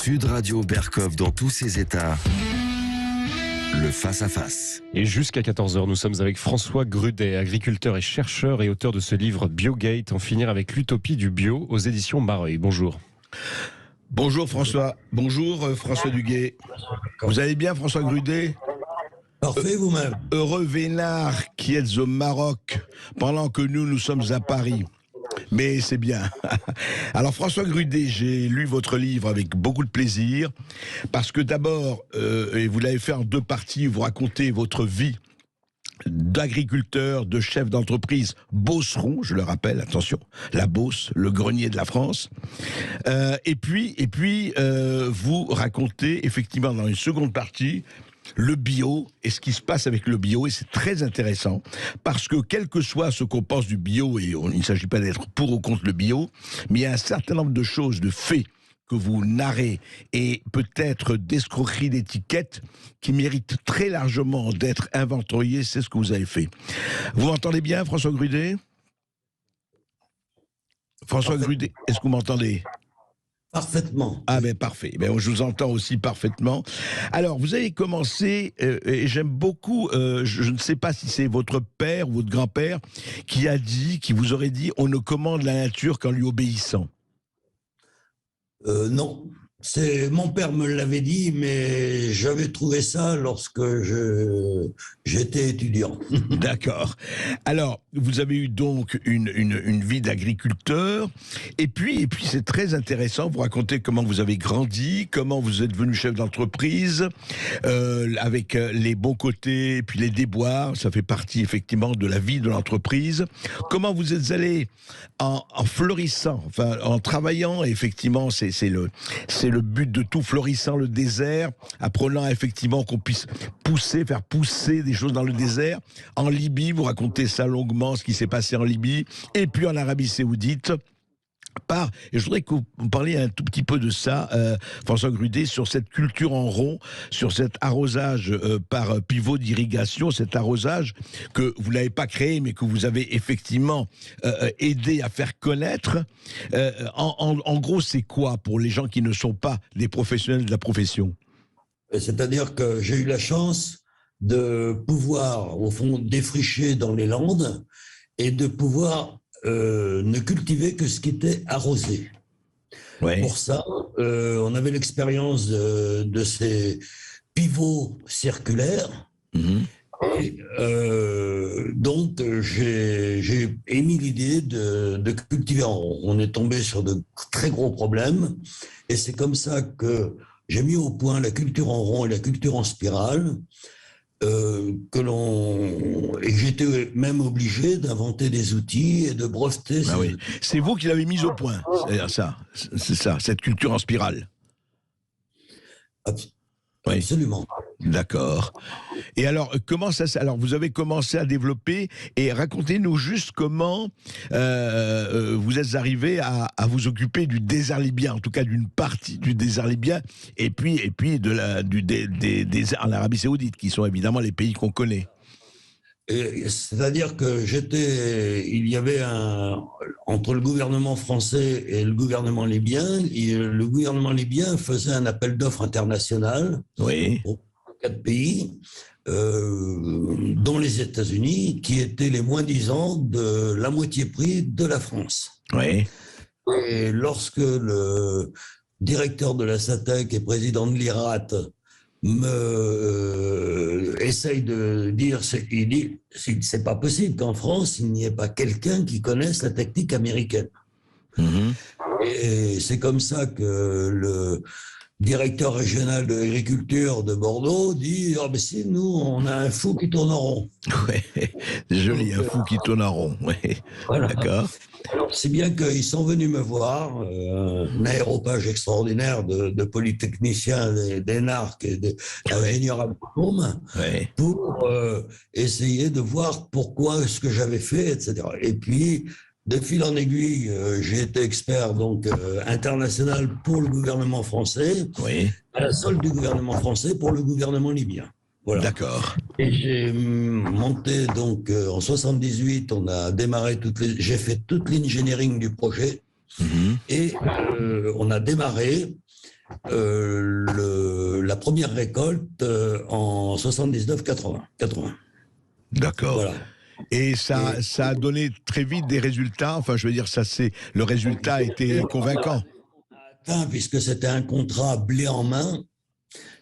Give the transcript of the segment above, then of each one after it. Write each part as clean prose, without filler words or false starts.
Sud Radio Berkov dans tous ses états. Le face-à-face. Et jusqu'à 14h, nous sommes avec François Grudet, agriculteur et chercheur et auteur de ce livre Biogate, en finir avec l'utopie du bio aux éditions Mareuil. Bonjour. Bonjour François. Bonjour François Duguay. Vous allez bien François Grudet ? Parfait vous-même. Heureux vénard qui êtes au Maroc pendant que nous sommes à Paris. Mais c'est bien. Alors François Grudet, j'ai lu votre livre avec beaucoup de plaisir parce que d'abord, et vous l'avez fait en deux parties, vous racontez votre vie d'agriculteur, de chef d'entreprise beauceron, je le rappelle, attention, la Beauce, le grenier de la France. Et puis, vous racontez effectivement dans une seconde partie le bio et ce qui se passe avec le bio, et c'est très intéressant parce que quel que soit ce qu'on pense du bio, et il ne s'agit pas d'être pour ou contre le bio, mais il y a un certain nombre de choses, de faits que vous narrez et peut-être d'escroqueries d'étiquettes qui méritent très largement d'être inventoriées. C'est ce que vous avez fait. Vous m'entendez bien, François Grudet ? François Grudet, est-ce que vous m'entendez ? Parfaitement. Ah ben parfait, ben, je vous entends aussi parfaitement. Alors vous avez commencé, et j'aime beaucoup, je ne sais pas si c'est votre père ou votre grand-père qui vous aurait dit on ne commande la nature qu'en lui obéissant. Non, mon père me l'avait dit, mais j'avais trouvé ça lorsque j'étais étudiant. D'accord. Alors, vous avez eu donc une vie d'agriculteur, et puis c'est très intéressant, vous racontez comment vous avez grandi, comment vous êtes devenu chef d'entreprise, avec les bons côtés, et puis les déboires, ça fait partie effectivement de la vie de l'entreprise. Comment vous êtes allé en florissant, enfin en travaillant, et effectivement c'est le but de tout, florissant le désert, apprenant effectivement qu'on puisse faire pousser des choses dans le désert. En Libye, vous racontez ça longuement, ce qui s'est passé en Libye, et puis en Arabie Saoudite. Et je voudrais que vous parliez un tout petit peu de ça, François Grudet, sur cette culture en rond, sur cet arrosage par pivot d'irrigation, cet arrosage que vous n'avez pas créé, mais que vous avez effectivement aidé à faire connaître. En gros, c'est quoi pour les gens qui ne sont pas des professionnels de la profession ? C'est-à-dire que j'ai eu la chance de pouvoir, au fond, défricher dans les Landes et de pouvoir ne cultiver que ce qui était arrosé. Ouais. Pour ça, on avait l'expérience de ces pivots circulaires. Mmh. Et donc, j'ai émis l'idée de cultiver en rond. On est tombé sur de très gros problèmes. Et c'est comme ça que j'ai mis au point la culture en rond et la culture en spirale. Et j'étais même obligé d'inventer des outils et de breveter. Ah oui. C'est vous qui l'avez mise au point, c'est ça, cette culture en spirale. Absolument. Oui. D'accord. Et alors, alors, vous avez commencé à développer, et racontez-nous juste comment vous êtes arrivé à vous occuper du désert libyen, en tout cas d'une partie du désert libyen, et puis des déserts en Arabie Saoudite, qui sont évidemment les pays qu'on connaît. C'est-à-dire que il y avait entre le gouvernement français et le gouvernement libyen, le gouvernement libyen faisait un appel d'offres international pour 4 pays, dont les États-Unis, qui étaient les moins-disants de la moitié prix de la France. Oui. Et lorsque le directeur de la SATEC et président de l'IRAT essaye de dire, il dit, c'est pas possible qu'en France, il n'y ait pas quelqu'un qui connaisse la technique américaine. Mmh. Et c'est comme ça que le directeur régional de l'agriculture de Bordeaux dit « Ah, mais si, nous, on a un fou qui tourne en rond. » Oui, joli, un fou qui tourne en rond, oui. Voilà. D'accord. Alors, c'est bien qu'ils sont venus me voir, un aéropage extraordinaire de polytechniciens, d'énarques et d'ingénieurs agronomes, pour essayer de voir pourquoi ce que j'avais fait, etc. Et puis, de fil en aiguille, j'ai été expert international pour le gouvernement français, à la solde du gouvernement français pour le gouvernement libyen. Voilà. D'accord. Et j'ai monté donc en 78, on a démarré j'ai fait toute l'engineering du projet et on a démarré la première récolte en 79-80. D'accord. Voilà. Et ça a donné très vite des résultats. Enfin, je veux dire, le résultat a été convaincant. Puisque c'était un contrat blé en main,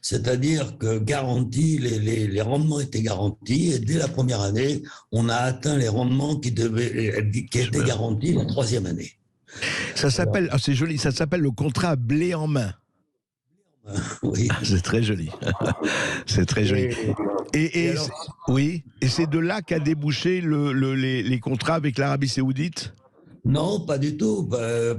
c'est-à-dire que garanti, les rendements étaient garantis, et dès la première année, on a atteint les rendements qui étaient garantis la troisième année. Ça s'appelle, c'est joli, ça s'appelle le contrat blé en main. Oui. C'est très joli. C'est très joli. Et c'est de là qu'a débouché les contrats avec l'Arabie Saoudite? Non, pas du tout,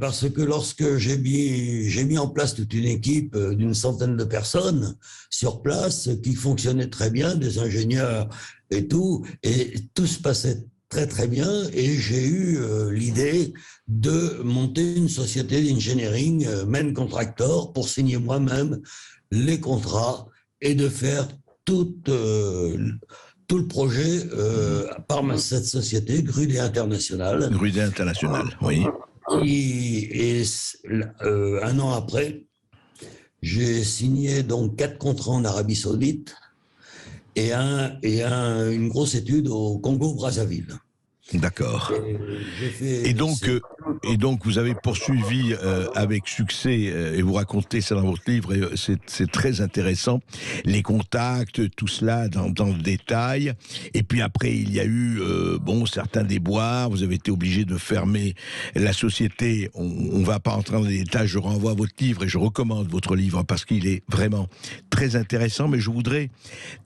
parce que lorsque j'ai mis en place toute une équipe d'une centaine de personnes sur place qui fonctionnait très bien, des ingénieurs et tout se passait très très bien, et j'ai eu l'idée de monter une société d'engineering, main contractor, pour signer moi-même les contrats et de faire tout le projet par cette société, Grudet International. Grudet International, oui. Et un an après, j'ai signé donc 4 contrats en Arabie Saoudite et une grosse étude au Congo-Brazzaville. D'accord. Et donc, vous avez poursuivi avec succès, et vous racontez ça dans votre livre, et c'est très intéressant, les contacts, tout cela dans le détail. Et puis après, il y a eu certains déboires, vous avez été obligé de fermer la société. On ne va pas entrer dans les détails, je renvoie à votre livre et je recommande votre livre parce qu'il est vraiment très intéressant. Mais je voudrais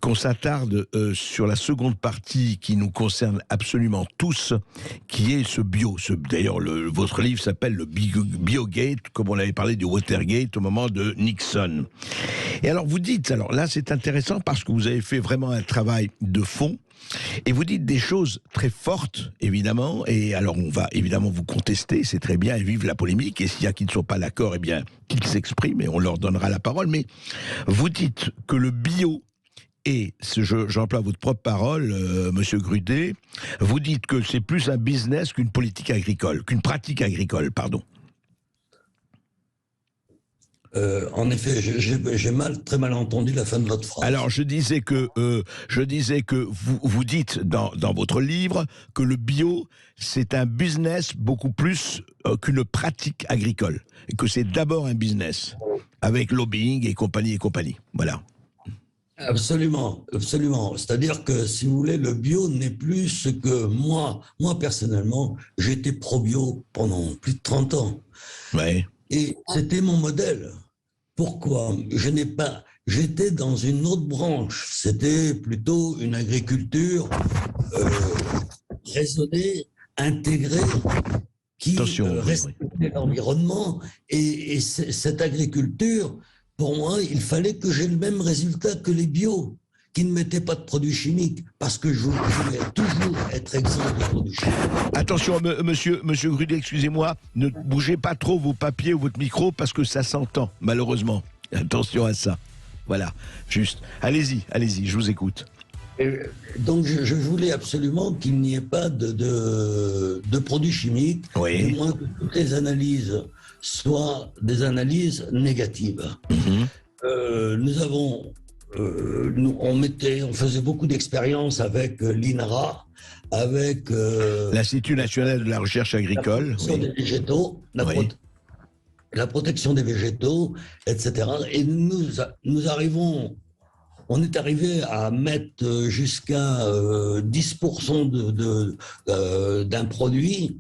qu'on s'attarde sur la seconde partie qui nous concerne absolument tous, qui est ce bio. D'ailleurs, votre livre s'appelle le Biogate, comme on avait parlé du Watergate au moment de Nixon. Et alors vous dites, alors là c'est intéressant parce que vous avez fait vraiment un travail de fond, et vous dites des choses très fortes, évidemment, et alors on va évidemment vous contester, c'est très bien, et vive la polémique, et s'il y a qui ne sont pas d'accord, eh bien qu'ils s'expriment, et on leur donnera la parole, mais vous dites que le bio, et j'emploie votre propre parole, Monsieur Grudet, vous dites que c'est plus un business qu'une pratique agricole, pardon. En effet, j'ai très mal entendu la fin de votre phrase. Alors, je disais que vous dites dans votre livre que le bio, c'est un business beaucoup plus qu'une pratique agricole, et que c'est d'abord un business, avec lobbying et compagnie. Voilà. Absolument, absolument. C'est-à-dire que, si vous voulez, le bio n'est plus ce que moi personnellement, j'étais pro-bio pendant plus de 30 ans. Ouais. Et c'était mon modèle. Pourquoi ? J'étais dans une autre branche. C'était plutôt une agriculture raisonnée, intégrée, qui respectait l'environnement. Et cette agriculture, pour moi, il fallait que j'ai le même résultat que les bio, qui ne mettaient pas de produits chimiques, parce que je voulais toujours être exempt de produits chimiques. Attention, monsieur Grudet, excusez-moi, ne bougez pas trop vos papiers ou votre micro, parce que ça s'entend, malheureusement. Attention à ça. Voilà, juste. Allez-y, je vous écoute. Donc, je voulais absolument qu'il n'y ait pas de produits chimiques, oui. Du moins que toutes les analyses soient des analyses négatives. On faisait beaucoup d'expériences avec l'INRA, avec l'Institut national de la recherche agricole, la protection des végétaux, la protection des végétaux, etc. Et on est arrivé à mettre jusqu'à 10% d'un produit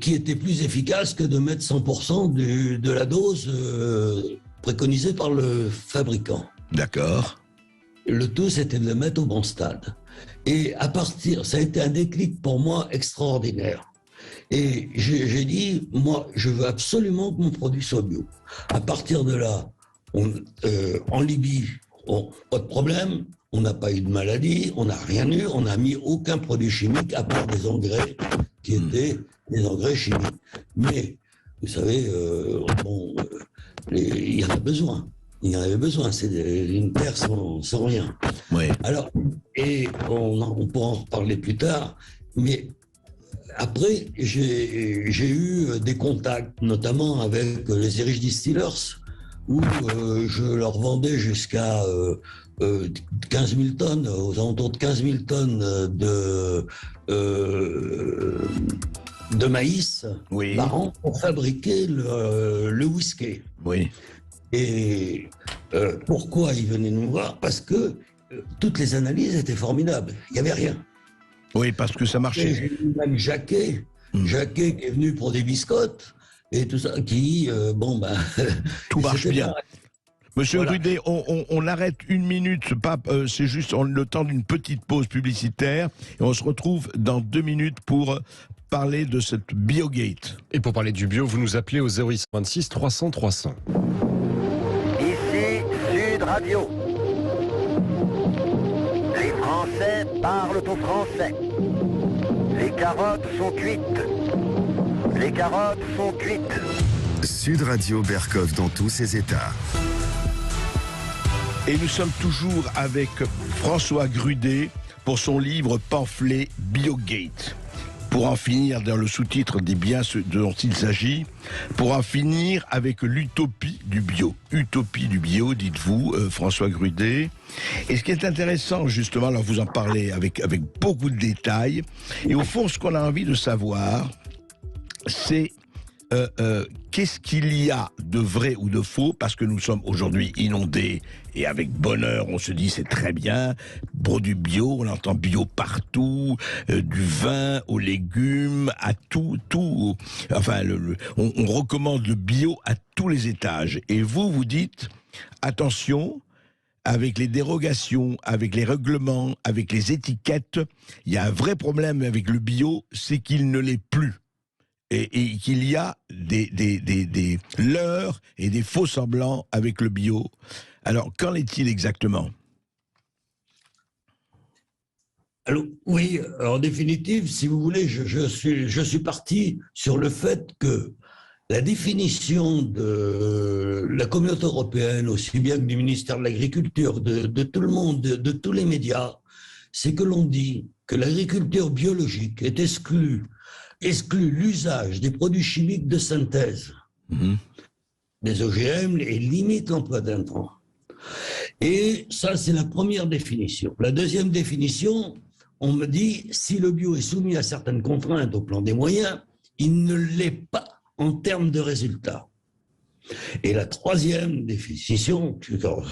qui était plus efficace que de mettre 100% de la dose préconisée par le fabricant. D'accord. Le tout, c'était de le mettre au bon stade. Et ça a été un déclic pour moi extraordinaire. Et j'ai dit, moi, je veux absolument que mon produit soit bio. À partir de là, en Libye, pas de problème, on n'a pas eu de maladie, on n'a rien eu, on n'a mis aucun produit chimique à part des engrais qui étaient des engrais chimiques. Mais, vous savez, il y en a besoin. Il y en avait besoin, c'est une terre sans rien. Oui. Alors, et on pourra en reparler plus tard, mais après, j'ai eu des contacts, notamment avec les Irish Distillers où je leur vendais jusqu'à 15 000 tonnes, aux alentours de 15 000 tonnes de maïs Oui. par an pour fabriquer le whisky. Oui. Et pourquoi ils venaient nous voir? Parce que toutes les analyses étaient formidables. Il n'y avait rien. Oui, parce que ça Et marchait. j'ai eu même Jacquet, Jacquet qui est venu pour des biscottes et tout ça, qui, Tout marche c'était bien. pareil. Monsieur Voilà. Grudet, on arrête une minute, c'est juste le temps d'une petite pause publicitaire, et on se retrouve dans 2 minutes pour parler de cette Biogate. Et pour parler du bio, vous nous appelez au 0826 300 300. Ici Sud Radio. Les Français parlent au français. Les carottes sont cuites. Les carottes sont cuites. Sud Radio Berkov dans tous ses états. Et nous sommes toujours avec François Grudet pour son livre pamphlet Biogate. Pour en finir, dans le sous-titre dit bien ce dont il s'agit, pour en finir avec l'utopie du bio. Utopie du bio, dites-vous, François Grudet. Et ce qui est intéressant, justement, alors vous en parlez avec beaucoup de détails, et au fond, ce qu'on a envie de savoir, c'est qu'est-ce qu'il y a de vrai ou de faux, parce que nous sommes aujourd'hui inondés, et avec bonheur, on se dit c'est très bien, produits bio, on entend bio partout, du vin aux légumes, à tout, enfin, on recommande le bio à tous les étages. Et vous dites, attention, avec les dérogations, avec les règlements, avec les étiquettes, il y a un vrai problème avec le bio, c'est qu'il ne l'est plus. Et qu'il y a des leurres et des faux semblants avec le bio. Alors, qu'en est-il exactement? Alors, oui, en définitive, si vous voulez, je suis parti sur le fait que la définition de la communauté européenne, aussi bien que du ministère de l'Agriculture, de tout le monde, de tous les médias, c'est que l'on dit que l'agriculture biologique est exclut l'usage des produits chimiques de synthèse, des OGM, et limite l'emploi d'intrants. Et ça, c'est la première définition. La deuxième définition, on me dit, si le bio est soumis à certaines contraintes au plan des moyens, il ne l'est pas en termes de résultats. Et la troisième définition,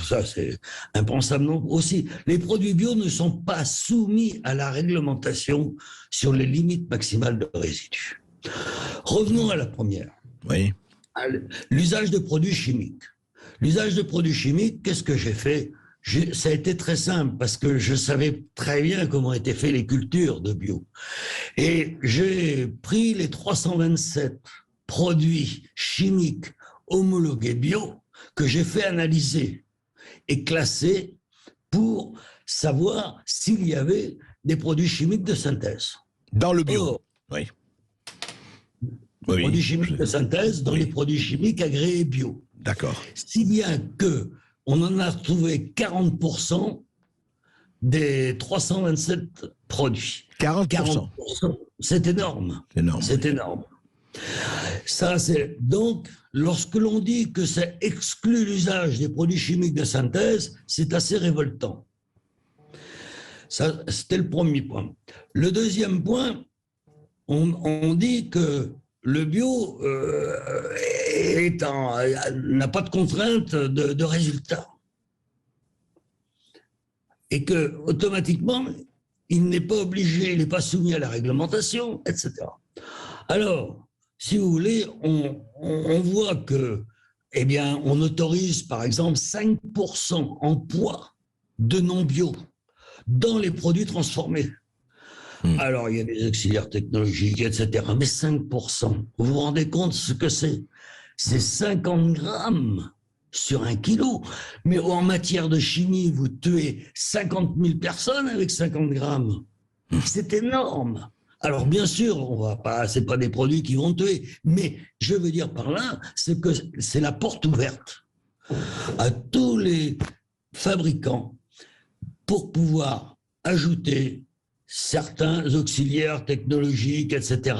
ça c'est impensable aussi, les produits bio ne sont pas soumis à la réglementation sur les limites maximales de résidus. Revenons à la première. Oui. L'usage de produits chimiques. L'usage de produits chimiques, qu'est-ce que j'ai fait? Ça a été très simple parce que je savais très bien comment étaient faites les cultures de bio. Et j'ai pris les 327 produits chimiques homologués bio que j'ai fait analyser et classer pour savoir s'il y avait des produits chimiques de synthèse. Dans le bio. Or, Oui. Produits chimiques de synthèse dans les produits chimiques agréés bio. D'accord. Si bien que on en a retrouvé 40% des 327 produits. 40%. C'est énorme. Énorme. C'est énorme. Ça, c'est donc, lorsque l'on dit que ça exclut l'usage des produits chimiques de synthèse, c'est assez révoltant. Ça, c'était le premier point. Le deuxième point, on dit que le bio n'a pas de contrainte de résultat. Et que, automatiquement, il n'est pas obligé, il n'est pas soumis à la réglementation, etc. Alors, si vous voulez, on voit que, eh bien, on autorise, par exemple, 5% en poids de non-bio dans les produits transformés. Alors, il y a des auxiliaires technologiques, etc. Mais 5%, vous vous rendez compte ce que c'est? C'est 50 grammes sur 1 kilo. Mais en matière de chimie, vous tuez 50 000 personnes avec 50 grammes. C'est énorme. Alors, bien sûr, on va pas, c'est pas des produits qui vont tuer. Mais je veux dire par là, c'est que c'est la porte ouverte à tous les fabricants pour pouvoir ajouter certains auxiliaires technologiques, etc.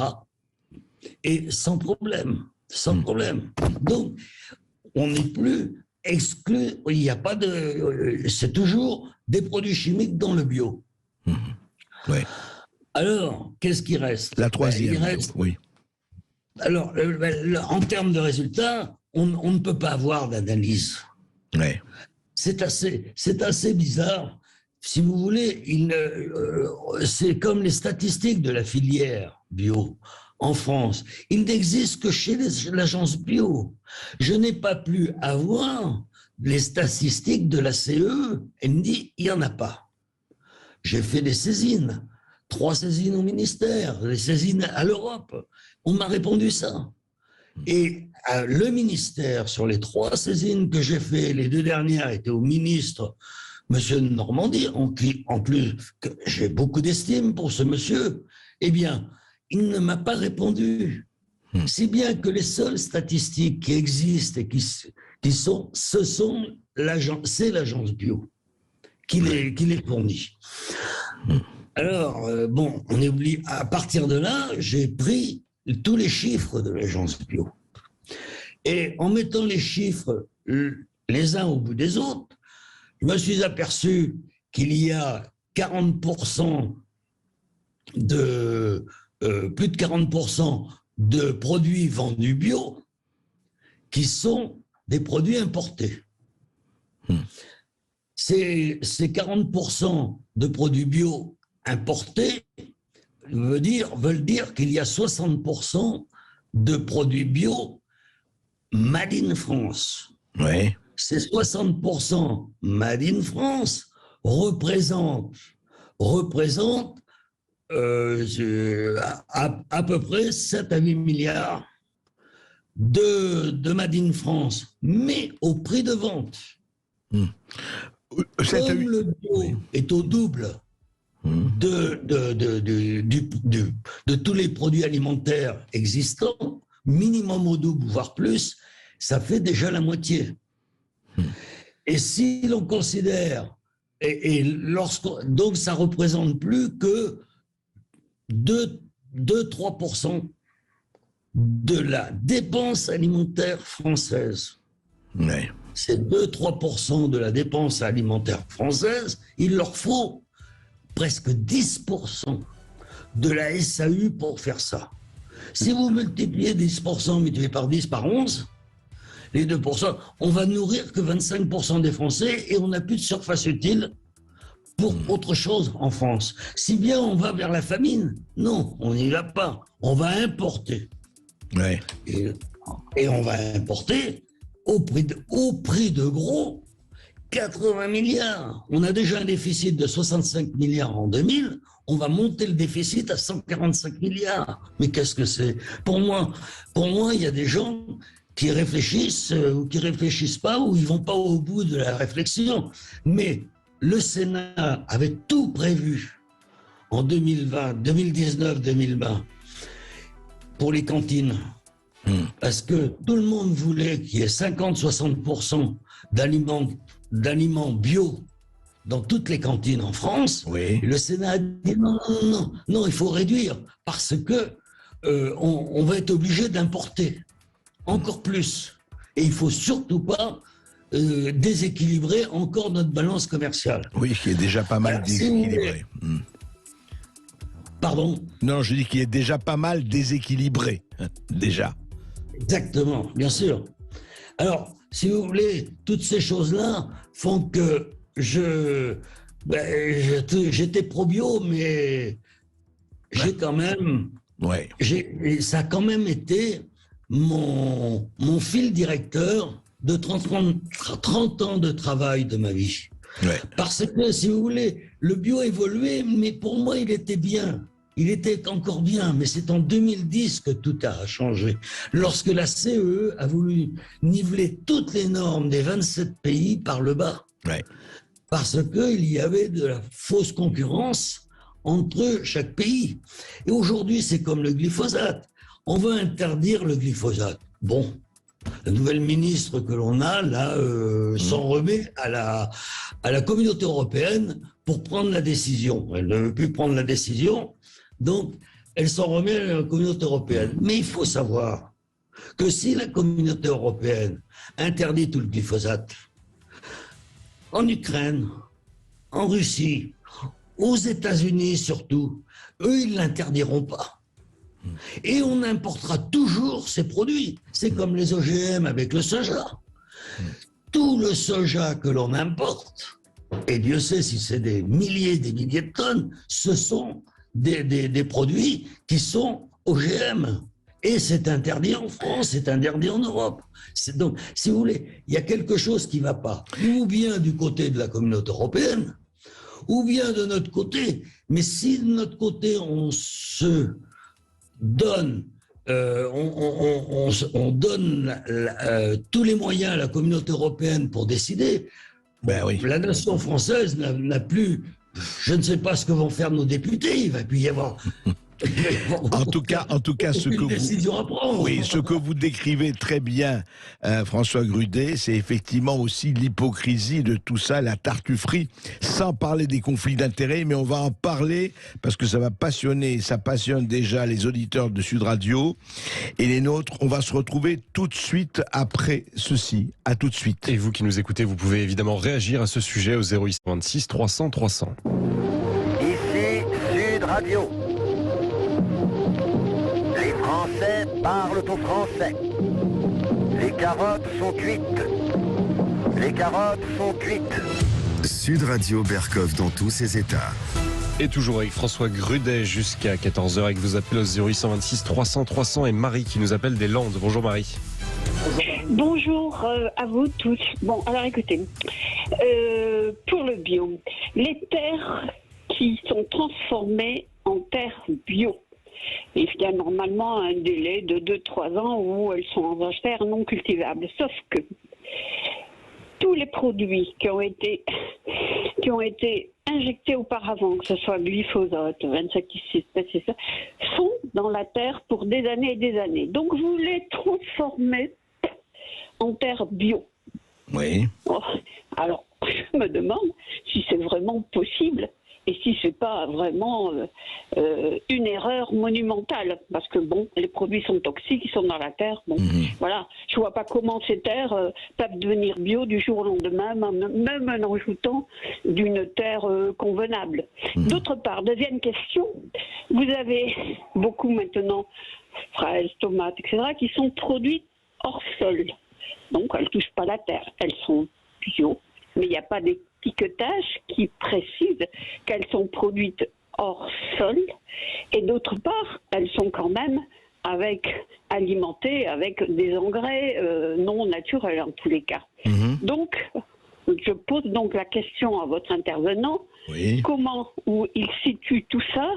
Et sans problème, sans problème. Donc, on n'est plus exclu, il n'y a pas de... C'est toujours des produits chimiques dans le bio. Ouais. Alors, qu'est-ce qui reste? La troisième, Il reste, oui. alors, en termes de résultats, on ne peut pas avoir d'analyse. Ouais. C'est assez bizarre. Si vous voulez, c'est comme les statistiques de la filière bio en France. Il n'existe que chez l'agence bio. Je n'ai pas pu avoir les statistiques de la CE. Elle me dit, il n'y en a pas. J'ai fait des saisines, 3 saisines au ministère, des saisines à l'Europe. On m'a répondu ça. Et le ministère, sur les 3 saisines que j'ai fait, les 2 dernières étaient au ministre, monsieur de Normandie, en plus, j'ai beaucoup d'estime pour ce monsieur, eh bien, il ne m'a pas répondu. Si bien que les seules statistiques qui existent et c'est l'agence bio qui les fournit. Alors, bon, on est obligé, à partir de là, j'ai pris tous les chiffres de l'agence bio. Et en mettant les chiffres les uns au bout des autres, je me suis aperçu qu'il y a 40% plus de 40% de produits vendus bio qui sont des produits importés. Ces 40% de produits bio importés veulent dire qu'il y a 60% de produits bio made in France. Ouais. Ces 60% made in France représentent à peu près 7 à 8 milliards de made in France, mais au prix de vente. Comme le bio est au double de tous les produits alimentaires existants, minimum au double, voire plus, ça fait déjà la moitié. Et si l'on considère, donc ça représente plus que 2-3% de la dépense alimentaire française. Ouais. Ces 2-3% de la dépense alimentaire française, il leur faut presque 10% de la SAU pour faire ça. Si vous multipliez 10% multiplié par 10 par 11, les 2%, on va nourrir que 25% des Français et on n'a plus de surface utile pour autre chose en France. Si bien on va vers la famine, non, on n'y va pas. On va importer. Ouais. Et on va importer au prix de gros 80 milliards. On a déjà un déficit de 65 milliards en 2000. On va monter le déficit à 145 milliards. Mais qu'est-ce que c'est? Pour moi, il y a des gens qui réfléchissent ou qui réfléchissent pas ou ils vont pas au bout de la réflexion. Mais le Sénat avait tout prévu en 2019-2020 pour les cantines. Parce que tout le monde voulait qu'il y ait 50-60% d'aliments bio dans toutes les cantines en France. Oui. Et le Sénat a dit non, il faut réduire parce que on va être obligé d'importer encore plus. Et il faut surtout pas déséquilibrer encore notre balance commerciale. Oui, qui est déjà pas mal déséquilibré. Pardon? Non, je dis qu'il est déjà pas mal déséquilibré. Déjà. Exactement, bien sûr. Alors, si vous voulez, toutes ces choses-là font que j'étais pro-bio, mais j'ai quand même... Ouais. Ça a quand même été mon fil directeur de 30 ans de travail de ma vie. Ouais. Parce que, si vous voulez, le bio évoluait, mais pour moi, il était bien. Il était encore bien, mais c'est en 2010 que tout a changé. Lorsque la CE a voulu niveler toutes les normes des 27 pays par le bas. Ouais. Parce qu'il y avait de la fausse concurrence entre chaque pays. Et aujourd'hui, c'est comme le glyphosate. On veut interdire le glyphosate. Bon, la nouvelle ministre que l'on a, là, s'en remet à la communauté européenne pour prendre la décision. Elle ne veut plus prendre la décision, donc elle s'en remet à la communauté européenne. Mais il faut savoir que si la communauté européenne interdit tout le glyphosate, en Ukraine, en Russie, aux États-Unis surtout, eux, ils ne l'interdiront pas. Et on importera toujours ces produits. C'est comme les OGM avec le soja. Tout le soja que l'on importe, et Dieu sait si c'est des milliers de tonnes, ce sont des produits qui sont OGM. Et c'est interdit en France, c'est interdit en Europe. Donc, si vous voulez, il y a quelque chose qui ne va pas, ou bien du côté de la communauté européenne, ou bien de notre côté. Mais si de notre côté, on se donne, on donne tous les moyens à la communauté européenne pour décider, Ben oui. la nation française n'a plus... Je ne sais pas ce que vont faire nos députés. Il va plus y avoir... En tout cas, ce que décision à prendre. oui, ce que vous décrivez très bien, François Grudet, c'est effectivement aussi l'hypocrisie de tout ça, la tartufferie, sans parler des conflits d'intérêts, mais on va en parler parce que ça passionne déjà les auditeurs de Sud Radio et les nôtres. On va se retrouver tout de suite après ceci. À tout de suite. Et vous qui nous écoutez, vous pouvez évidemment réagir à ce sujet au 0826 300 300. Ici Sud Radio. Les Français parlent au français. Les carottes sont cuites. Les carottes sont cuites. Sud Radio Berkov dans tous ses états. Et toujours avec François Grudet jusqu'à 14h avec vos appels au 0826 300 300 et Marie qui nous appelle des Landes. Bonjour Marie. Bonjour à vous tous. Bon, alors écoutez, pour le bio, les terres qui sont transformées en terres bio, il y a normalement un délai de 2-3 ans où elles sont en terres non cultivables. Sauf que tous les produits qui ont été injectés auparavant, que ce soit glyphosate, insecticides, pesticides, sont dans la terre pour des années et des années. Donc vous les transformez en terre bio. Oui. Oh, alors, je me demande si c'est vraiment possible et si c'est pas vraiment une erreur monumentale. Parce que bon, les produits sont toxiques, ils sont dans la terre. Bon, voilà. Je vois pas comment ces terres peuvent devenir bio du jour au lendemain, même en ajoutant d'une terre convenable. D'autre part, deuxième question, vous avez beaucoup maintenant fraises, tomates, etc., qui sont produites hors sol. Donc, elles ne touchent pas la terre. Elles sont bio, mais il n'y a pas d'étiquetage qui précise qu'elles sont produites hors sol. Et d'autre part, elles sont quand même alimentées avec des engrais non naturels en tous les cas. Donc, je pose donc la question à votre intervenant, comment il situe tout ça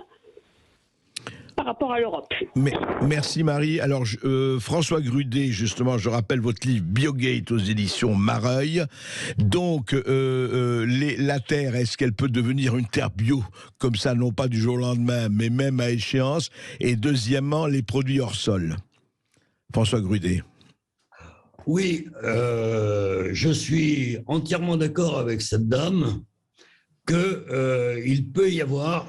par rapport à l'Europe. Merci Marie. Alors François Grudet, justement, je rappelle votre livre Biogate aux éditions Mareuil. Donc la terre, est-ce qu'elle peut devenir une terre bio comme ça, non pas du jour au lendemain, mais même à échéance? Et deuxièmement, les produits hors sol. François Grudet. Oui, je suis entièrement d'accord avec cette dame qu'il peut y avoir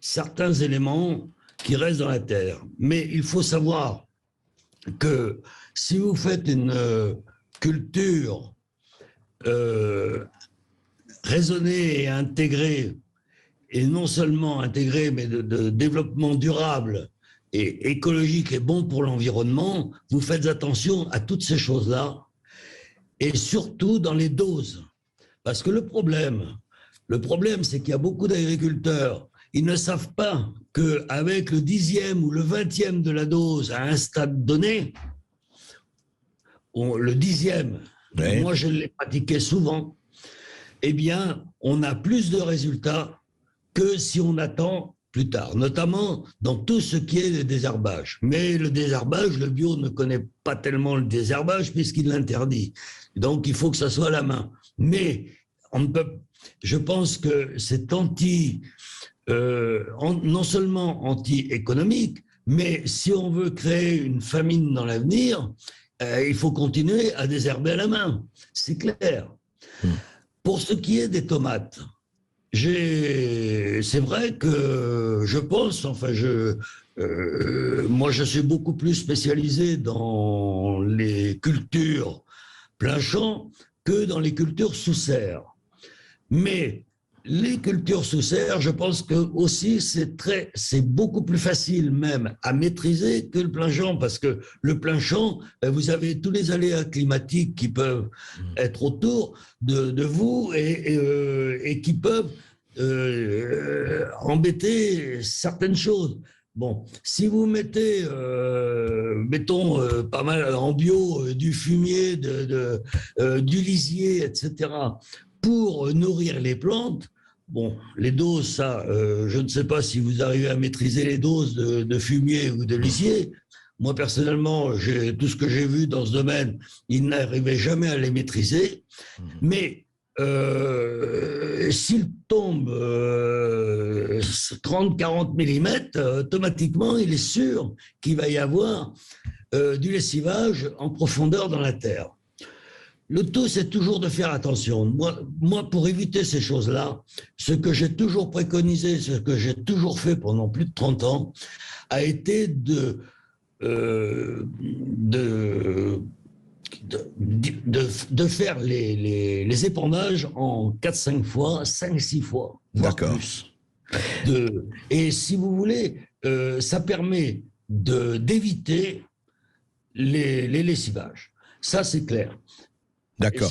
certains éléments qui restent dans la terre. Mais il faut savoir que si vous faites une culture raisonnée et intégrée, et non seulement intégrée, mais de développement durable et écologique et bon pour l'environnement, vous faites attention à toutes ces choses-là, et surtout dans les doses. Parce que le problème, c'est qu'il y a beaucoup d'agriculteurs, ils ne savent pas qu'avec le 10e ou le 20e de la dose à un stade donné, le 10e, moi je l'ai pratiqué souvent, eh bien, on a plus de résultats que si on attend plus tard, notamment dans tout ce qui est le désherbage. Mais le désherbage, le bio ne connaît pas tellement le désherbage puisqu'il l'interdit. Donc, il faut que ça soit à la main. Mais je pense que c'est non seulement anti-économique, mais si on veut créer une famine dans l'avenir, il faut continuer à désherber à la main. C'est clair. Pour ce qui est des tomates, c'est vrai que je pense, enfin, moi, je suis beaucoup plus spécialisé dans les cultures plein champ que dans les cultures sous serre. Mais les cultures sous serre, je pense que aussi c'est beaucoup plus facile même à maîtriser que le plein champ, parce que le plein champ, vous avez tous les aléas climatiques qui peuvent être autour de vous et qui peuvent embêter certaines choses. Bon, si vous mettez, mettons, pas mal en bio, du fumier, du lisier, etc., pour nourrir les plantes, bon, les doses, ça, je ne sais pas si vous arrivez à maîtriser les doses de fumier ou de lisier. Moi, personnellement, tout ce que j'ai vu dans ce domaine, ils n'arrivaient jamais à les maîtriser. Mais s'il tombe 30-40 mm, automatiquement, il est sûr qu'il va y avoir du lessivage en profondeur dans la terre. Le tout, c'est toujours de faire attention. Moi, pour éviter ces choses-là, ce que j'ai toujours préconisé, ce que j'ai toujours fait pendant plus de 30 ans, a été de faire les épandages en 4-5 fois, 5-6 fois, voire plus. Et si vous voulez, ça permet d'éviter les lessivages. Ça, c'est clair. D'accord.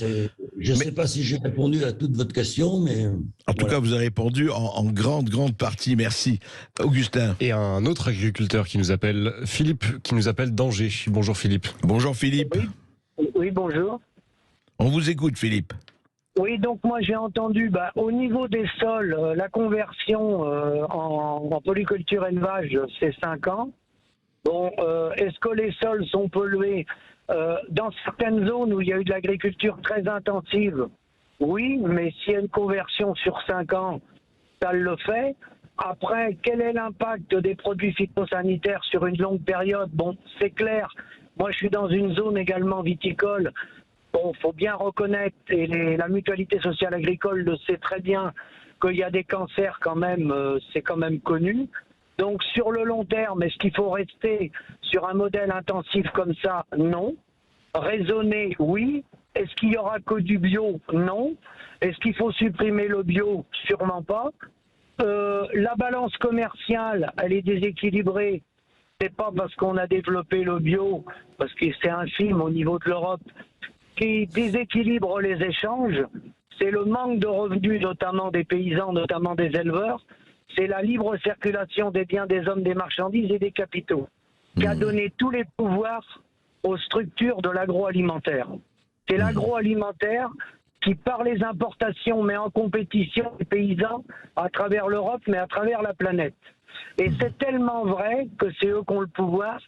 Je ne sais pas si j'ai répondu à toute votre question, mais... En tout cas, vous avez répondu en grande partie. Merci. Augustin. Et un autre agriculteur qui nous appelle, Philippe, qui nous appelle d'Angers. Bonjour Philippe. Bonjour Philippe. Oui, bonjour. On vous écoute, Philippe. Oui, donc moi j'ai entendu, au niveau des sols, la conversion en polyculture élevage, c'est 5 ans. Bon, est-ce que les sols sont pollués dans certaines zones où il y a eu de l'agriculture très intensive? Oui, mais s'il y a une conversion sur 5 ans, ça le fait. Après, quel est l'impact des produits phytosanitaires sur une longue période? Bon, c'est clair. Moi, je suis dans une zone également viticole. Bon, faut bien reconnaître, et la mutualité sociale agricole le sait très bien, qu'il y a des cancers quand même, c'est quand même connu. Donc, sur le long terme, est-ce qu'il faut rester sur un modèle intensif comme ça? Non. Raisonner, oui. Est-ce qu'il y aura que du bio? Non. Est-ce qu'il faut supprimer le bio? Sûrement pas. La balance commerciale, elle est déséquilibrée. C'est pas parce qu'on a développé le bio, parce que c'est infime au niveau de l'Europe, qui déséquilibre les échanges. C'est le manque de revenus, notamment des paysans, notamment des éleveurs. C'est la libre circulation des biens, des hommes, des marchandises et des capitaux qui a donné tous les pouvoirs aux structures de l'agroalimentaire. C'est l'agroalimentaire qui, par les importations, met en compétition les paysans à travers l'Europe, mais à travers la planète. Et c'est tellement vrai que c'est eux qui ont le pouvoir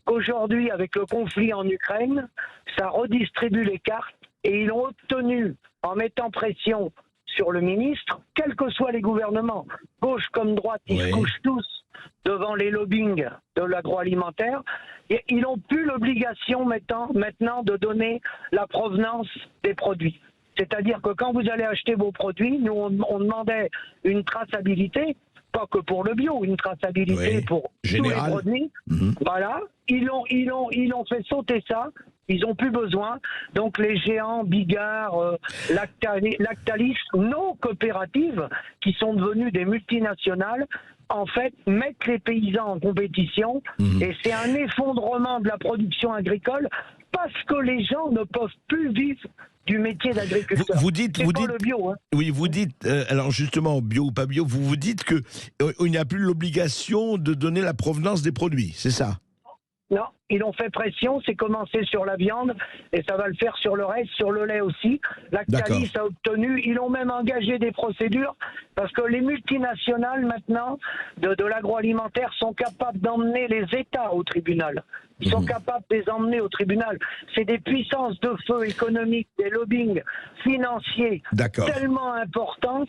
qu'aujourd'hui, avec le conflit en Ukraine, ça redistribue les cartes et ils ont obtenu, en mettant pression sur le ministre, quels que soient les gouvernements, gauche comme droite, ils se couchent tous devant les lobbying de l'agroalimentaire. Et ils n'ont plus l'obligation maintenant de donner la provenance des produits. C'est-à-dire que quand vous allez acheter vos produits, nous on demandait une traçabilité, pas que pour le bio, une traçabilité pour tous les produits. Voilà, ils ont fait sauter ça. Ils n'ont plus besoin. Donc les géants, Bigard, Lactalis, nos coopératives, qui sont devenues des multinationales, en fait, mettent les paysans en compétition. Et c'est un effondrement de la production agricole parce que les gens ne peuvent plus vivre du métier d'agriculteur. Vous dites le bio. Hein. Oui, vous dites, alors justement, bio ou pas bio, vous dites qu'il n'y a plus l'obligation de donner la provenance des produits, c'est ça? Non, ils ont fait pression, c'est commencé sur la viande et ça va le faire sur le reste, sur le lait aussi. Lactalis a obtenu, ils ont même engagé des procédures parce que les multinationales maintenant de l'agroalimentaire sont capables d'emmener les États au tribunal. Ils sont capables de les emmener au tribunal. C'est des puissances de feu économiques, des lobbying financiers tellement importants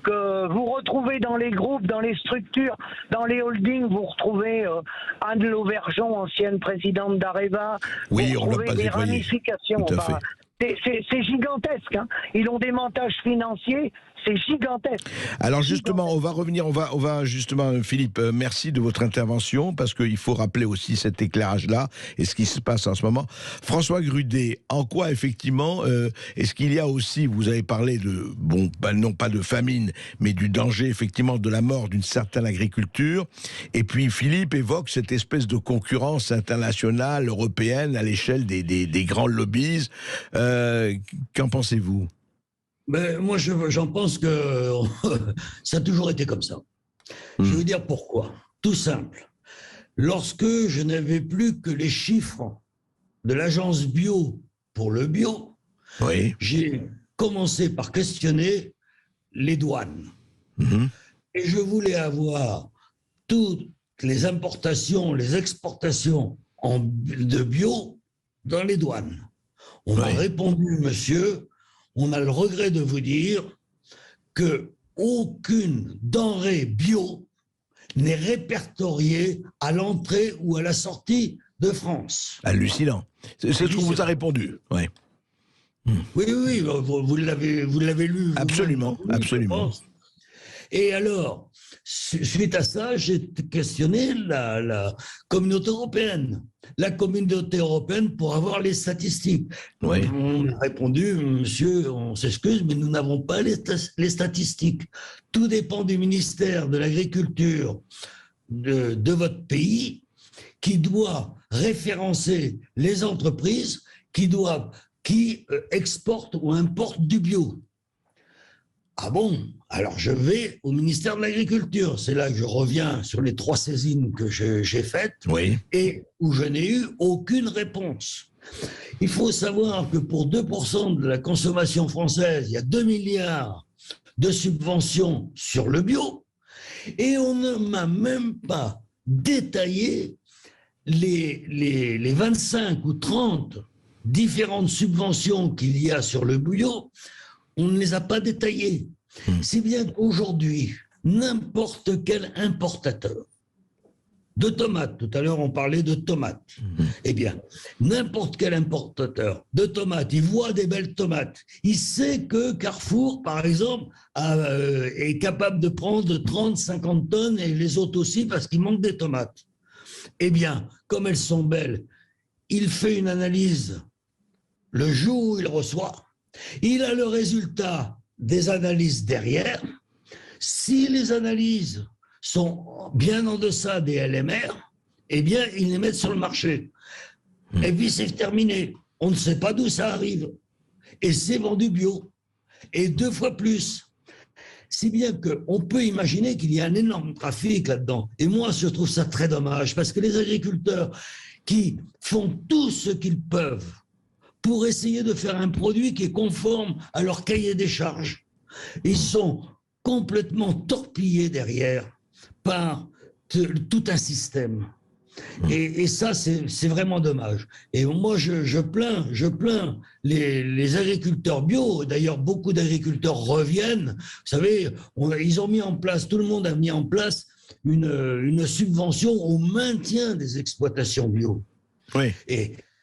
que vous retrouvez dans les groupes, dans les structures, dans les holdings, vous retrouvez Anne Lauvergeon, ancienne présidente d'Areva, vous retrouvez des ramifications. C'est gigantesque. Hein. Ils ont des montages financiers, c'est gigantesque. Alors justement, on va revenir, on va justement, Philippe, merci de votre intervention, parce qu'il faut rappeler aussi cet éclairage-là et ce qui se passe en ce moment. François Grudet, en quoi effectivement, est-ce qu'il y a aussi, vous avez parlé de, bon, non pas de famine, mais du danger effectivement de la mort d'une certaine agriculture, et puis Philippe évoque cette espèce de concurrence internationale, européenne, à l'échelle des grands lobbies. Qu'en pensez-vous ? Ben, moi, j'en pense que ça a toujours été comme ça. Je veux dire pourquoi. Tout simple. Lorsque je n'avais plus que les chiffres de l'agence bio pour le bio, oui. J'ai commencé par questionner les douanes. Et je voulais avoir toutes les importations, les exportations de bio dans les douanes. On m'a répondu, monsieur, on a le regret de vous dire que aucune denrée bio n'est répertoriée à l'entrée ou à la sortie de France. Hallucinant. C'est ce qu'on vous a répondu. Ouais. Oui, vous l'avez lu. Absolument, absolument. Et alors, suite à ça, j'ai questionné la communauté européenne. La communauté européenne pour avoir les statistiques. Oui. On m'a répondu, monsieur, on s'excuse, mais nous n'avons pas les statistiques. Tout dépend du ministère de l'Agriculture de votre pays qui doit référencer les entreprises qui exportent ou importent du bio. Ah bon? Alors je vais au ministère de l'Agriculture. C'est là que je reviens sur les 3 saisines que j'ai faites et où je n'ai eu aucune réponse. Il faut savoir que pour 2% de la consommation française, il y a 2 milliards de subventions sur le bio et on ne m'a même pas détaillé les 25 ou 30 différentes subventions qu'il y a sur le bio. On ne les a pas détaillées. Si bien qu'aujourd'hui, n'importe quel importateur de tomates, tout à l'heure on parlait de tomates, eh bien, n'importe quel importateur de tomates, il voit des belles tomates, il sait que Carrefour, par exemple, est capable de prendre 30, 50 tonnes et les autres aussi parce qu'il manque des tomates. Eh bien, comme elles sont belles, il fait une analyse le jour où il reçoit. Il a le résultat des analyses derrière. Si les analyses sont bien en deçà des LMR, eh bien, ils les mettent sur le marché. Et puis, c'est terminé. On ne sait pas d'où ça arrive. Et c'est vendu bio. Et 2 fois plus. Si bien qu'on peut imaginer qu'il y a un énorme trafic là-dedans. Et moi, je trouve ça très dommage, parce que les agriculteurs qui font tout ce qu'ils peuvent pour essayer de faire un produit qui est conforme à leur cahier des charges, ils sont complètement torpillés derrière par tout un système. Et ça, c'est vraiment dommage. Et moi, je plains les agriculteurs bio. D'ailleurs, beaucoup d'agriculteurs reviennent. Vous savez, ils ont mis en place, tout le monde a mis en place une subvention au maintien des exploitations bio. Oui.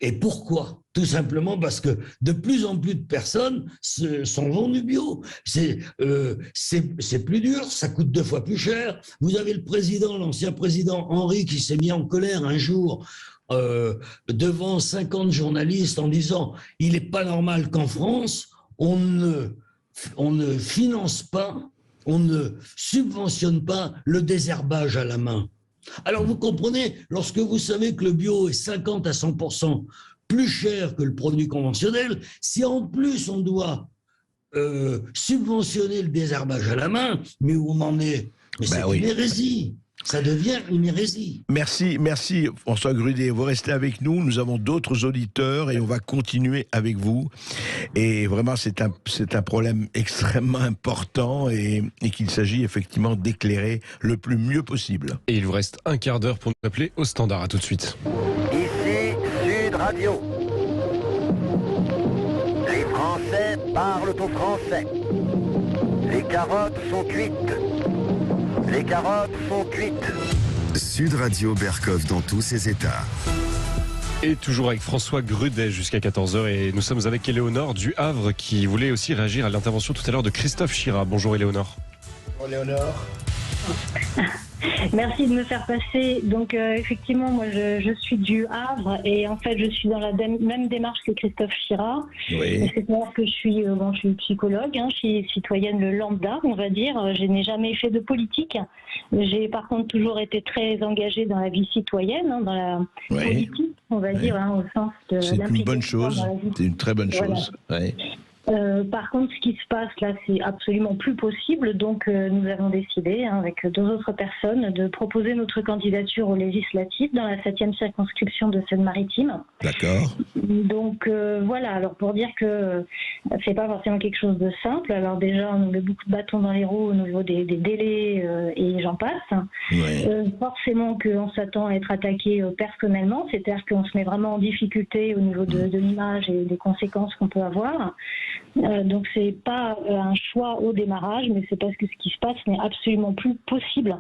Et pourquoi? Tout simplement parce que de plus en plus de personnes s'en vont du bio. C'est plus dur, ça coûte 2 fois plus cher. Vous avez le président, l'ancien président Henry, qui s'est mis en colère un jour devant 50 journalistes en disant « Il n'est pas normal qu'en France, on ne finance pas, on ne subventionne pas le désherbage à la main. » Alors vous comprenez, lorsque vous savez que le bio est 50 à 100% plus cher que le produit conventionnel, si en plus on doit subventionner le désherbage à la main, mais où on en est? Mais c'est une hérésie. Ça devient une hérésie. Merci François Grudet. Vous restez avec nous. Nous avons d'autres auditeurs et on va continuer avec vous. Et vraiment, c'est un problème extrêmement important et qu'il s'agit effectivement d'éclairer le plus mieux possible. Et il vous reste un quart d'heure pour nous appeler au standard. À tout de suite. Ici Sud Radio. Les Français parlent au français. Les carottes sont cuites. Les carottes sont cuites. Sud Radio Berkov dans tous ses états. Et toujours avec François Grudet jusqu'à 14h et nous sommes avec Éléonore du Havre qui voulait aussi réagir à l'intervention tout à l'heure de Christophe Chirat. Bonjour Éléonore. Bonjour Éléonore. Merci de me faire passer. Donc effectivement, moi je suis du Havre et en fait je suis dans la même démarche que Christophe Chirat. Oui. C'est-à-dire que je suis psychologue, je suis citoyenne lambda, on va dire. Je n'ai jamais fait de politique. J'ai par contre toujours été très engagée dans la vie citoyenne, dans la politique, on va dire, au sens de l'implication. C'est une bonne chose. C'est une très bonne chose. Ouais. Par contre, ce qui se passe là, c'est absolument plus possible. Donc, nous avons décidé, avec 2 autres personnes, de proposer notre candidature aux législatives dans la 7e circonscription de Seine-Maritime. D'accord. Donc, voilà. Alors, pour dire que c'est pas forcément quelque chose de simple. Alors, déjà, on nous met beaucoup de bâtons dans les roues au niveau des délais et j'en passe. Ouais. Forcément qu'on s'attend à être attaqué personnellement. C'est-à-dire qu'on se met vraiment en difficulté au niveau de l'image et des conséquences qu'on peut avoir. Donc c'est pas un choix au démarrage, mais c'est parce que ce qui se passe n'est absolument plus possible.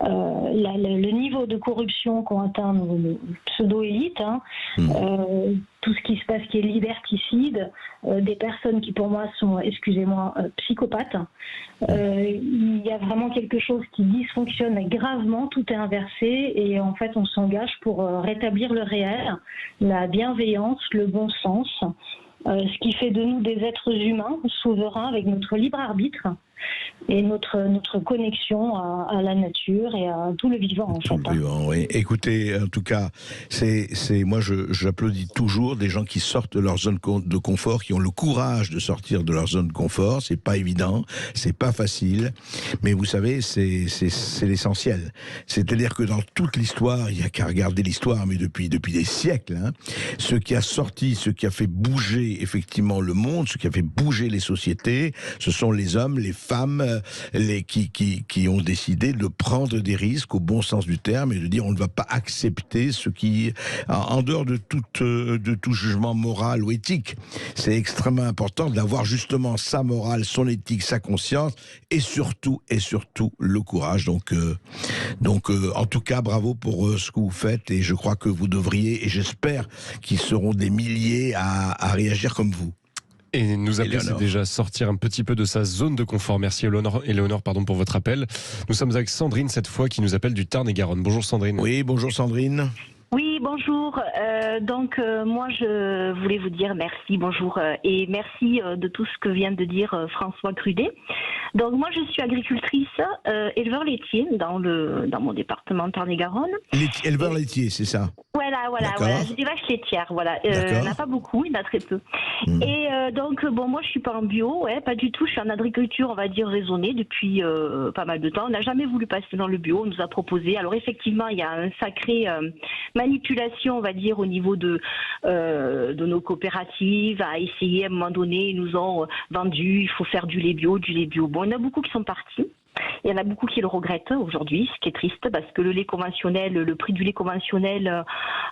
Le niveau de corruption qu'ont atteint nos pseudo-élites, tout ce qui se passe qui est liberticide, des personnes qui pour moi sont, psychopathes. Il y a vraiment quelque chose qui dysfonctionne gravement, tout est inversé et en fait on s'engage pour rétablir le réel, la bienveillance, le bon sens. Ce qui fait de nous des êtres humains, souverains, avec notre libre arbitre et notre connexion à la nature et à tout le vivant. Tout le vivant, oui. Écoutez, en tout cas, moi j'applaudis toujours des gens qui sortent de leur zone de confort, qui ont le courage de sortir de leur zone de confort. C'est pas évident, c'est pas facile, mais vous savez, c'est l'essentiel. C'est-à-dire que dans toute l'histoire, il y a qu'à regarder l'histoire, mais depuis des siècles, ce qui a sorti, ce qui a fait bouger effectivement le monde, ce qui a fait bouger les sociétés, ce sont les hommes, les femmes, qui ont décidé de prendre des risques au bon sens du terme et de dire on ne va pas accepter ce qui, en dehors de tout jugement moral ou éthique, c'est extrêmement important d'avoir justement sa morale, son éthique, sa conscience et surtout le courage. Donc en tout cas bravo pour ce que vous faites et je crois que vous devriez et j'espère qu'ils seront des milliers à réagir comme vous. Et nous appeler, c'est déjà sortir un petit peu de sa zone de confort. Merci Éléonore, pour votre appel. Nous sommes avec Sandrine cette fois qui nous appelle du Tarn-et-Garonne. Bonjour Sandrine. Oui, bonjour Sandrine. Oui, bonjour. Moi, je voulais vous dire merci, bonjour, et merci de tout ce que vient de dire François Grudet. Donc, moi, je suis agricultrice, éleveur laitier dans mon département Tarn-et-Garonne. Éleveur laitier, c'est ça? Voilà. J'ai des vaches laitières, voilà. Il n'y en a pas beaucoup, il y en a très peu. Et moi, je suis pas en bio, pas du tout. Je suis en agriculture, on va dire, raisonnée depuis pas mal de temps. On n'a jamais voulu passer dans le bio, on nous a proposé. Alors, effectivement, il y a un sacré manipulation, on va dire, au niveau de nos coopératives, à essayer à un moment donné, ils nous ont vendu, il faut faire du lait bio. Bon, il y en a beaucoup qui sont partis. Il y en a beaucoup qui le regrettent aujourd'hui, ce qui est triste parce que le lait conventionnel, le prix du lait conventionnel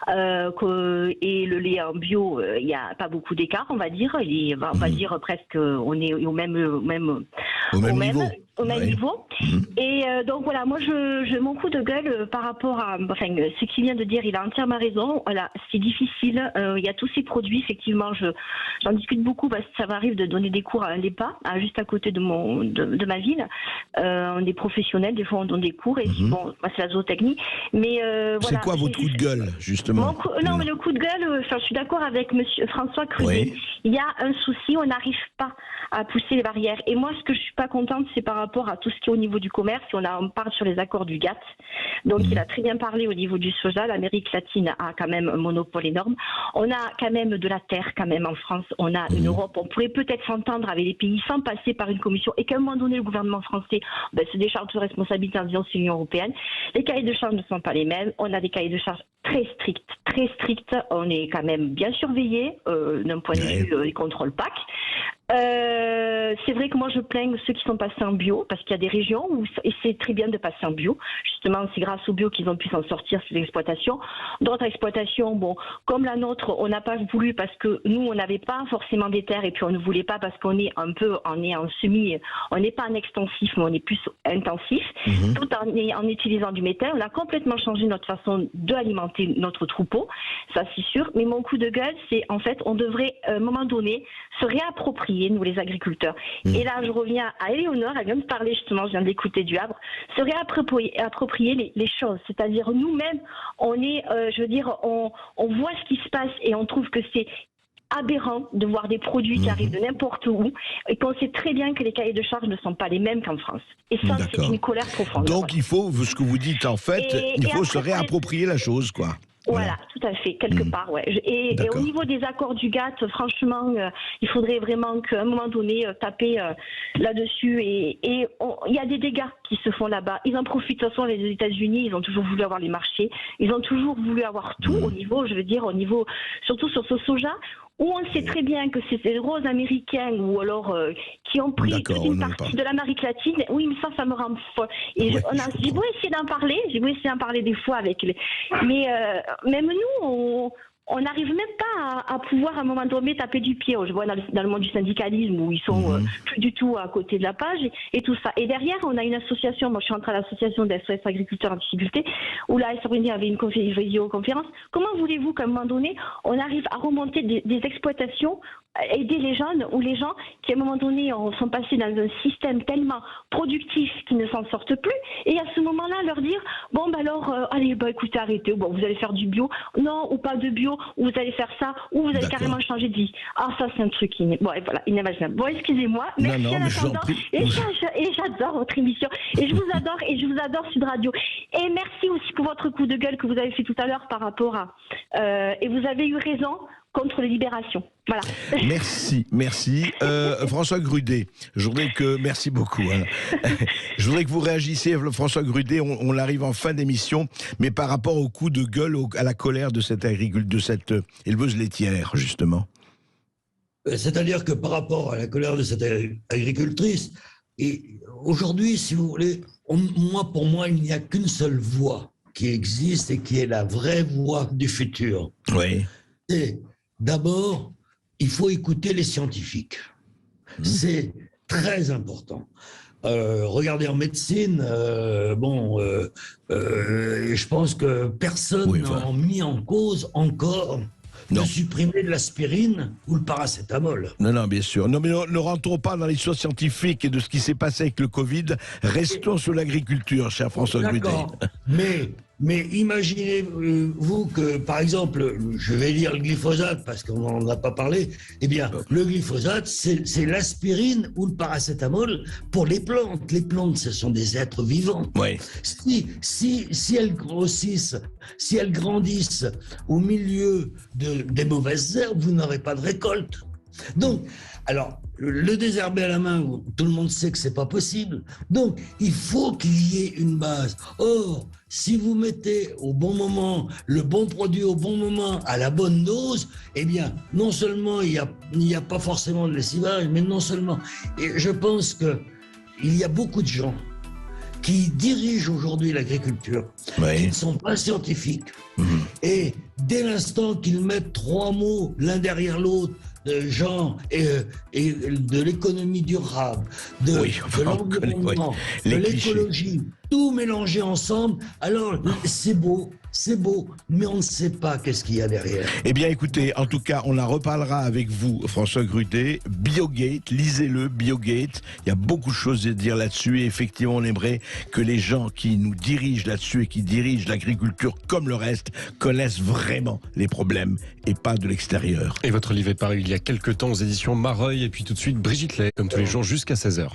et le lait en bio, il n'y a pas beaucoup d'écart, on va dire. On va dire presque, on est au même niveau. Et donc voilà, moi mon coup de gueule par rapport à ce qu'il vient de dire, il a entièrement raison. Voilà, c'est difficile. Il y a tous ces produits, effectivement, j'en discute beaucoup parce que ça m'arrive de donner des cours à l'EPA, juste à côté de ma ville. On est professionnels, des fois on donne des cours et moi c'est la zootechnie. Mais c'est quoi votre coup de gueule justement? Mais le coup de gueule, je suis d'accord avec Monsieur François Grudet. Oui. Il y a un souci, on n'arrive pas à pousser les barrières. Et moi, ce que je suis pas contente, c'est par rapport à tout ce qui est au niveau du commerce. On parle sur les accords du GATT. Donc il a très bien parlé au niveau du soja. L'Amérique latine a quand même un monopole énorme. On a quand même de la terre quand même en France. On a une Europe. On pourrait peut-être s'entendre avec les pays sans passer par une commission et qu'à un moment donné, le gouvernement français se décharge de responsabilité en disant c'est l'Union européenne. Les cahiers de charges ne sont pas les mêmes. On a des cahiers de charges très stricts. On est quand même bien surveillé d'un point de vue des contrôles PAC. c'est vrai que moi je plains ceux qui sont passés en bio, parce qu'il y a des régions où c'est très bien de passer en bio. Justement, c'est grâce au bio qu'ils ont pu s'en sortir, ces exploitations. D'autres exploitations, bon, comme la nôtre, on n'a pas voulu parce que nous, on n'avait pas forcément des terres et puis on ne voulait pas parce qu'on est en semi, on n'est pas en extensif, mais on est plus intensif, tout en utilisant du méthane. On a complètement changé notre façon d'alimenter notre troupeau, ça c'est sûr. Mais mon coup de gueule, c'est en fait, on devrait, à un moment donné, se réapproprier, nous les agriculteurs. Et là, je reviens à Éléonore, elle vient de parler justement, je viens d'écouter du Havre, se réapproprier les choses. C'est-à-dire nous-mêmes, on est, on voit ce qui se passe et on trouve que c'est aberrant de voir des produits qui arrivent de n'importe où et qu'on sait très bien que les cahiers de charges ne sont pas les mêmes qu'en France. Et ça, c'est une colère profonde. Donc il faut, ce que vous dites en fait, il faut se réapproprier la chose, quoi. Voilà, tout à fait, quelque part, ouais. Et au niveau des accords du GATT, franchement, il faudrait vraiment qu'à un moment donné, taper là-dessus. Et il y a des dégâts qui se font là-bas. Ils en profitent, de toute façon, les États-Unis, ils ont toujours voulu avoir les marchés. Ils ont toujours voulu avoir tout au niveau, surtout sur ce soja, où on sait très bien que c'est des gros Américains ou alors qui ont pris toute une partie de l'Amérique latine. Oui, mais ça me rend folle. Et j'ai beau essayer d'en parler, des fois avec les... Mais même nous, on n'arrive même pas à pouvoir à un moment donné taper du pied. Je vois dans le monde du syndicalisme où ils sont plus du tout à côté de la page et tout ça. Et derrière, on a une association, moi je suis entrée à l'association des SOS agriculteurs en difficulté, où la SRUNI avait une vidéoconférence. Comment voulez-vous qu'à un moment donné, on arrive à remonter des exploitations, aider les jeunes ou les gens qui à un moment donné sont passés dans un système tellement productif qu'ils ne s'en sortent plus, et à ce moment-là leur dire bon bah alors écoutez, arrêtez, bon vous allez faire du bio, non, ou pas de bio, ou vous allez faire ça, ou vous allez carrément changer de vie. Ah ça c'est un truc inimaginable. Bon, excusez-moi, merci en attendant, et j'adore votre émission et je vous adore Sud Radio, et merci aussi pour votre coup de gueule que vous avez fait tout à l'heure par rapport à et vous avez eu raison contre les libérations. Voilà. Merci. François Grudet, merci beaucoup. Je voudrais que vous réagissiez, François Grudet, on arrive en fin d'émission, mais par rapport au coup de gueule, à la colère de cette éleveuse laitière, justement. C'est-à-dire que par rapport à la colère de cette agricultrice, et aujourd'hui, si vous voulez, pour moi, il n'y a qu'une seule voie qui existe et qui est la vraie voie du futur. Oui. C'est d'abord, il faut écouter les scientifiques. C'est très important. Regardez en médecine, je pense que personne n'a mis en cause encore de supprimer de l'aspirine ou le paracétamol. Non, bien sûr. Non, mais ne rentrons pas dans l'histoire scientifique et de ce qui s'est passé avec le Covid. Restons sur l'agriculture, cher François Grudet. Mais imaginez-vous que, par exemple, je vais dire le glyphosate, parce qu'on n'en a pas parlé, eh bien, le glyphosate, c'est l'aspirine ou le paracétamol pour les plantes. Les plantes, ce sont des êtres vivants. Ouais. Si elles grossissent, si elles grandissent au milieu des mauvaises herbes, vous n'aurez pas de récolte. Donc, alors, le désherber à la main, tout le monde sait que c'est pas possible. Donc, il faut qu'il y ait une base. Or, si vous mettez au bon moment le bon produit au bon moment à la bonne dose, eh bien, non seulement il n'y a pas forcément de lessivage, mais non seulement. Et je pense que il y a beaucoup de gens qui dirigent aujourd'hui l'agriculture, qui ne sont pas scientifiques. Et dès l'instant qu'ils mettent 3 mots l'un derrière l'autre, de genre et de l'économie durable, de l'environnement, de l'écologie, tout mélangé ensemble, alors c'est beau, mais on ne sait pas qu'est-ce qu'il y a derrière. Eh bien écoutez, en tout cas, on en reparlera avec vous, François Grudet. Biogate, lisez-le, Biogate. Il y a beaucoup de choses à dire là-dessus et effectivement, on aimerait que les gens qui nous dirigent là-dessus et qui dirigent l'agriculture comme le reste connaissent vraiment les problèmes et pas de l'extérieur. Et votre livre est paru il y a quelques temps aux éditions Mareuil, et puis tout de suite Brigitte Lay, comme tous les jours jusqu'à 16h.